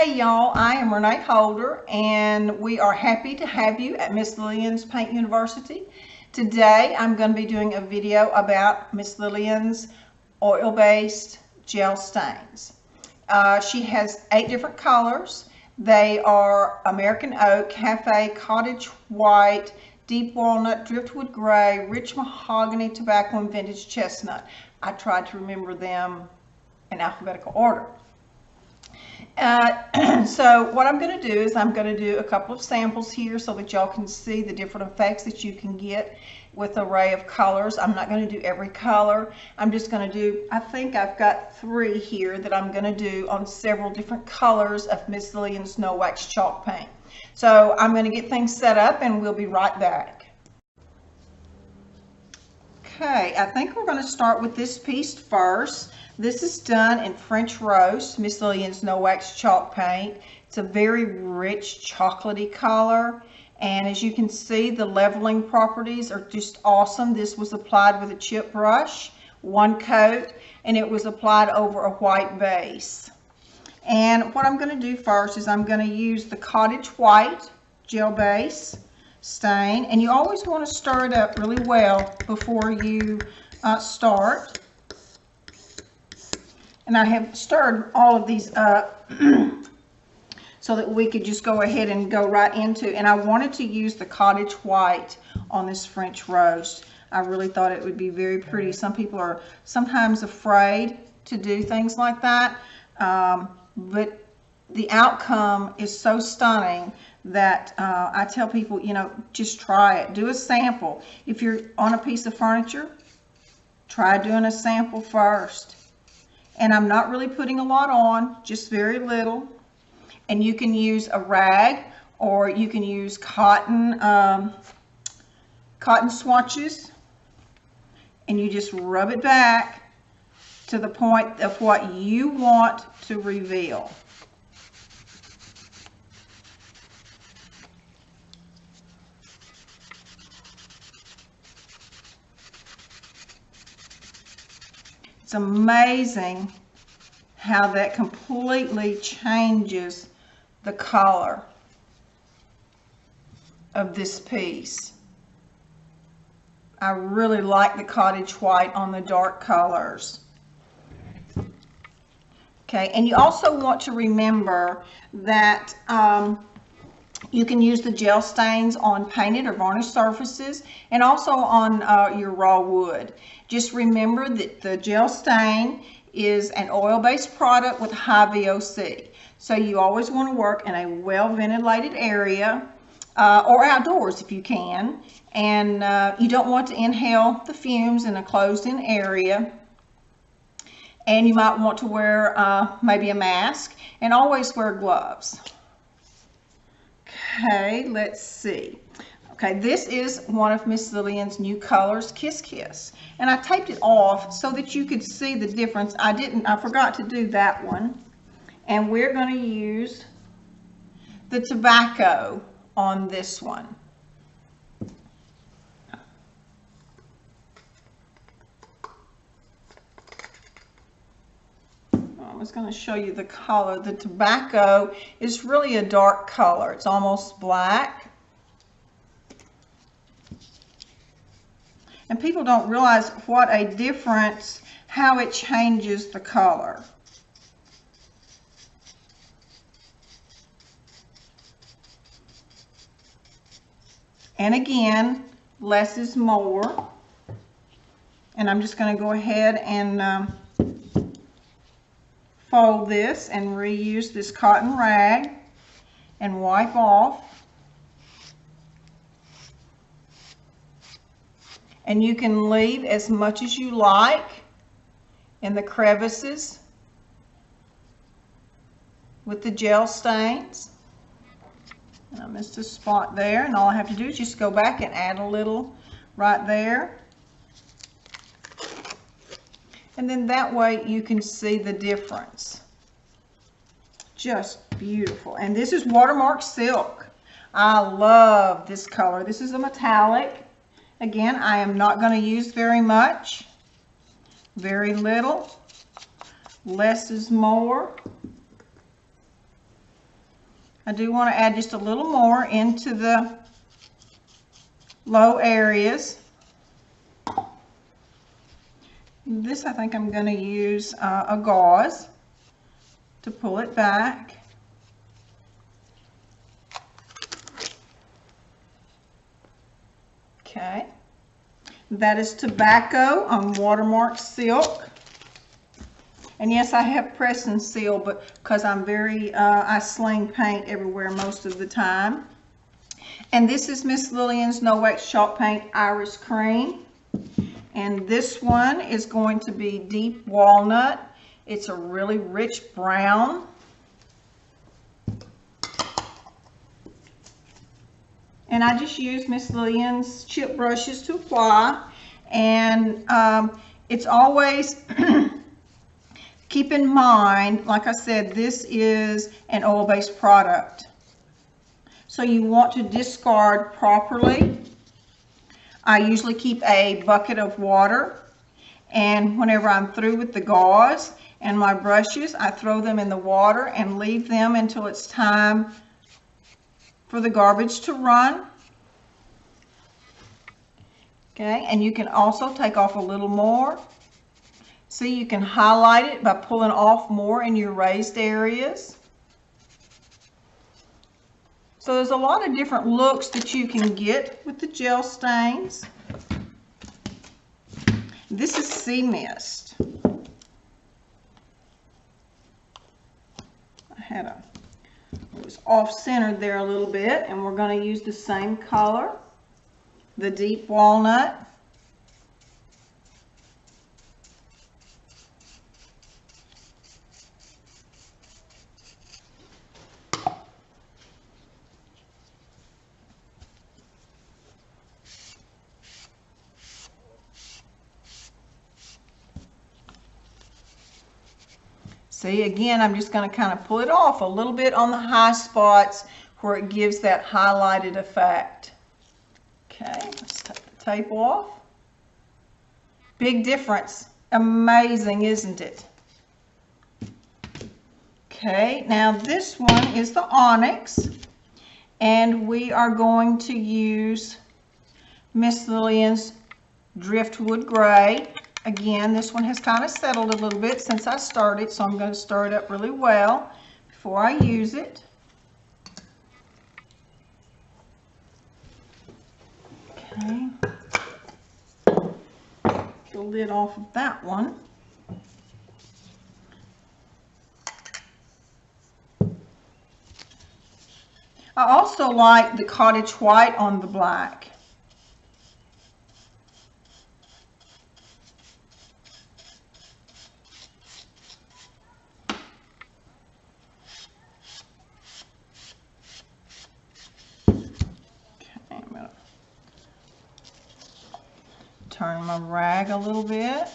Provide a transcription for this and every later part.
Hey y'all, I am Renee Holder and we are happy to have you at Miss Lillian's Paint University. Today I'm going to be doing a video about Miss Lillian's oil-based gel stains. She has 8 different colors. They are American Oak, Cafe, Cottage White, Deep Walnut, Driftwood Gray, Rich Mahogany, Tobacco, and Vintage Chestnut. I tried to remember them in alphabetical order. So what I'm going to do is I'm going to do a couple of samples here so that y'all can see the different effects that you can get with an array of colors. I'm not going to do every color. I'm just going to do, I think I've got 3 here that I'm going to do on several different colors of Miss Lillian's No Wax Chalk Paint. So I'm going to get things set up and we'll be right back. Okay, I think we're going to start with this piece first. This is done in French Roast, Miss Lillian's No Wax Chalk Paint. It's a very rich chocolatey color, and as you can see, the leveling properties are just awesome. This was applied with a chip brush, 1 coat, and it was applied over a white base. And what I'm going to do first is I'm going to use the Cottage White gel base stain, and you always want to stir it up really well before you start. And I have stirred all of these up so that we could just go ahead and go right into, and I wanted to use the Cottage White on this French Roast. I really thought it would be very pretty. Some people are sometimes afraid to do things like that, but the outcome is so stunning that I tell people, you know, just try it. Do a sample. If you're on a piece of furniture, try doing a sample first. And I'm not really putting a lot on, just very little. And you can use a rag, or you can use cotton swatches, and you just rub it back to the point of what you want to reveal. It's amazing how that completely changes the color of this piece. I really like the Cottage White on the dark colors. Okay, and you also want to remember that you can use the gel stains on painted or varnished surfaces and also on your raw wood. Just remember that the gel stain is an oil-based product with high VOC. So you always want to work in a well-ventilated area or outdoors if you can. And you don't want to inhale the fumes in a closed-in area. And you might want to wear maybe a mask, and always wear gloves. Okay, let's see. Okay, this is one of Miss Lillian's new colors, Kiss Kiss. And I taped it off so that you could see the difference. I forgot to do that one. And we're going to use the Tobacco on this one. I was going to show you the color. The Tobacco is really a dark color. It's almost black. And people don't realize what a difference, how it changes the color. And again, less is more. And I'm just going to go ahead and fold this and reuse this cotton rag and wipe off. And you can leave as much as you like in the crevices with the gel stains. And I missed a spot there, and all I have to do is just go back and add a little right there. And then that way you can see the difference. Just beautiful. And this is Watermark Silk. I love this color. This is a metallic. Again, I am not going to use very much. Very little. Less is more. I do want to add just a little more into the low areas. This I think I'm going to use a gauze to pull it back. Okay, that is tobacco on watermark silk. And yes, I have press and seal, but because I'm I sling paint everywhere most of the time. And this is Miss Lillian's No Wax Chalk Paint Iris Cream. And this one is going to be Deep Walnut. It's a really rich brown. And I just use Miss Lillian's chip brushes to apply. And it's always, keep in mind, like I said, this is an oil-based product. So you want to discard properly. I usually keep a bucket of water, and whenever I'm through with the gauze and my brushes, I throw them in the water and leave them until it's time for the garbage to run. Okay, and you can also take off a little more. See, you can highlight it by pulling off more in your raised areas. So there's a lot of different looks that you can get with the gel stains. This is Sea Mist. It was off-centered there a little bit, and we're going to use the same color, the Deep Walnut. See, again, I'm just going to kind of pull it off a little bit on the high spots where it gives that highlighted effect. Okay, let's take the tape off. Big difference. Amazing, isn't it? Okay, now this one is the Onyx, and we are going to use Miss Lillian's Driftwood Gray. Again, this one has kind of settled a little bit since I started, so I'm going to stir it up really well before I use it. Okay. Get the lid off of that one. I also like the cottage white on the black. Turn my rag a little bit.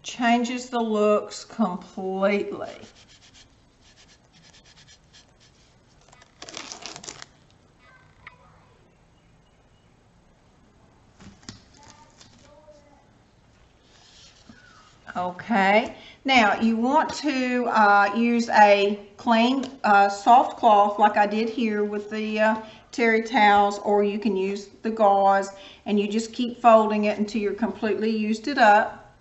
Changes the looks completely. Okay, now you want to use a clean soft cloth like I did here with the terry towels, or you can use the gauze, and you just keep folding it until you're completely used it up.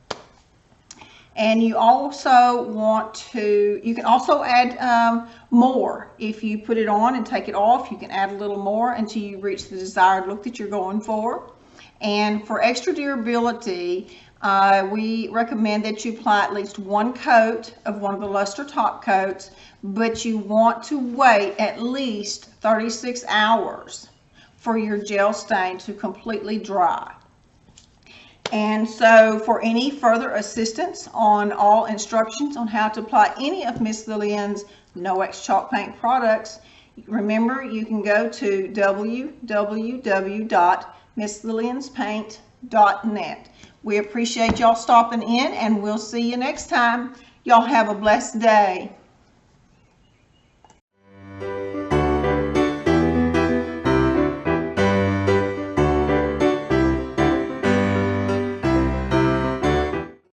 And you also want to, you can also add more. If you put it on and take it off, you can add a little more until you reach the desired look that you're going for. And for extra durability, we recommend that you apply at least one coat of one of the luster top coats, but you want to wait at least 36 hours for your gel stain to completely dry. And so for any further assistance on all instructions on how to apply any of Miss Lillian's No Wax Chalk Paint products, remember you can go to www.misslillianspaint.net. We appreciate y'all stopping in, and we'll see you next time. Y'all have a blessed day.